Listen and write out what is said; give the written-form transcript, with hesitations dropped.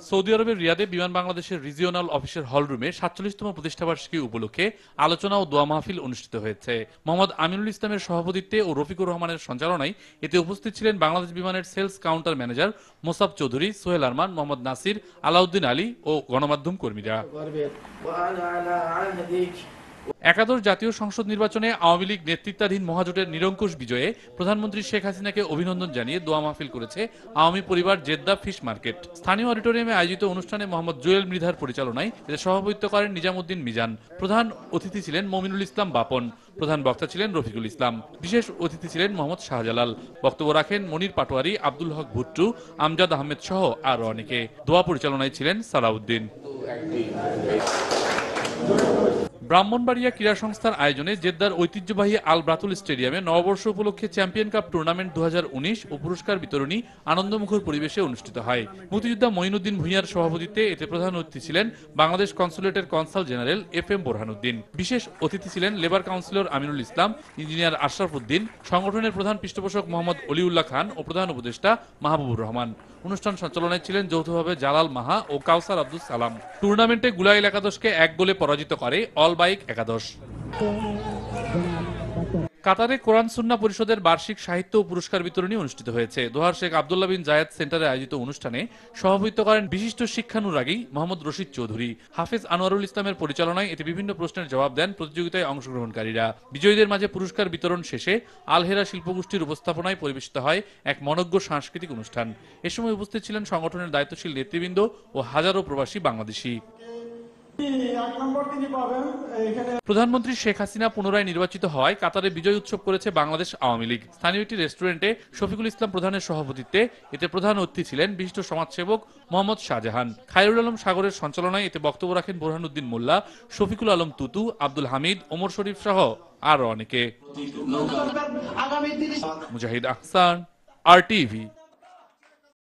Saudi আরবের রিয়াদে বিমান বাংলাদেশের রিজিওনাল অফিসের হলরুমে ৪৭তম প্রতিষ্ঠাবার্ষিকী উপলক্ষে আলোচনা ও দোয়া মাহফিল অনুষ্ঠিত হয়েছে। মোহাম্মদ আমিনুল ইসলামের সভাপতিত্বে ও রফিকুর রহমানের সঞ্চালনায় এতে উপস্থিত ছিলেন বাংলাদেশ বিমানের sales counter manager Mosab Chowdhury, Sohel Arman, Mohammad Nasir, Alauddin Ali ও গণমাধ্যম কর্মীরা। একাদশ জাতীয় সংসদ নির্বাচনে আওয়ামী লীগ নেতৃত্বাধীন মহাজোটের নিরঙ্কুশ বিজয়ে প্রধানমন্ত্রী শেখ হাসিনাকে অভিনন্দন জানিয়ে দোয়া মাহফিল করেছে আওয়ামী পরিবার জেদ্দা ফিশ মার্কেট। স্থানীয় অডিটোরিয়ামে আয়োজিত অনুষ্ঠানে মোহাম্মদ জুয়েল মৃধার পরিচালনায় এতে সভাপতিত্ব করেন নিজামুদ্দিন মিজান। প্রধান অতিথি ছিলেন মমিনুল ইসলাম বাপন। প্রধান বক্তা ছিলেন রফিকুল ইসলাম। বিশেষ অতিথি ছিলেন মোহাম্মদ শাহজালাল। বক্তব্য রাখেন মনির পাটোয়ারি, আব্দুল হক ভুট্টু, আমজাদ আহমেদ সহ আরো অনেকে। দোয়া পরিচালনায় ছিলেন সালাউদ্দিন। ব্রাহ্মণবাড়িয়া ক্রীড়া সংস্থার আয়োজনে জেদ্দার ঐতিহ্যবাহী আল ব্রাতুল স্টেডিয়ামে নববর্ষ উপলক্ষে চ্যাম্পিয়ন কাপ টুর্নামেন্ট 2019 ও পুরস্কার বিতরণী আনন্দমুখর পরিবেশে অনুষ্ঠিত হয়। মুক্তিযোদ্ধা মঈনুদ্দিন ভূঁইয়ার সভাপতিত্বে এতে প্রধান অতিথি ছিলেন বাংলাদেশ কনসুলেটের কনসাল জেনারেল FM বোরহানুদ্দিন। বিশেষ অতিথি ছিলেন Labour councillor Aminul Islam, engineer Ashraf Uddin, সংগঠনের প্রধান পৃষ্ঠপোষক মোহাম্মদ অলিউল্লাহ খান ও প্রধান উপদেষ্টা মাহবুবুর রহমান। অনুষ্ঠান সঞ্চালনায় ছিলেন যৌথভাবে জালাল মাহা ও কাউসার আব্দুল সালাম। টুর্নামেন্টে গুলাইল একাদশকে 1 গোলে পরাজিত করে অল বাইক একাদশ। কাতারে কোরআন সুন্নাহ পরিষদের বার্ষিক সাহিত্য ও পুরস্কার বিতরণী অনুষ্ঠিত হয়েছে। দোহার শেখ আব্দুল্লাহ বিন জায়েদ সেন্টারে আয়োজিত অনুষ্ঠানে সভাপতিত্ব করেন বিশিষ্ট শিক্ষানুরাগী মোহাম্মদ রশিদ চৌধুরী। হাফেজ আনোয়ারুল ইসলামের পরিচালনায় এতে বিভিন্ন প্রশ্নের জবাব দেন প্রতিযোগিতায় অংশগ্রহণকারীরা। বিজয়ীদের মাঝে পুরস্কার বিতরণ শেষে আলহেরা শিল্পগোষ্ঠীর উপস্থাপনায় পরিবেশিত হয় এক মনোজ্ঞ সাংস্কৃতিক অনুষ্ঠান। এ সময় উপস্থিত ছিলেন সংগঠনের দায়িত্বশীল নেতৃবৃন্দ ও হাজারো প্রবাসী বাংলাদেশি। প্রধানমন্ত্রী শেখ হাসিনা পুনরায় নির্বাচিত হওয়ায় কাতারে বিজয় উৎসব করেছে বাংলাদেশ আওয়ামী লীগ। স্থানীয় একটি রেস্টুরেন্টে শফিকুল ইসলাম প্রধানের সভাপতিত্বে এতে প্রধান অতিথি ছিলেন বিশিষ্ট সমাজসেবক মোহাম্মদ শাহজাহান। খায়রুল আলম সাগরের সঞ্চালনায় এতে বক্তব্য রাখেন বোরহানুদ্দিন মোল্লা, শফিকুল আলম তুতু, আব্দুল হামিদ, ওমর শরীফ সহ আরো অনেকে। মুজাহিদ আহসান, RTV।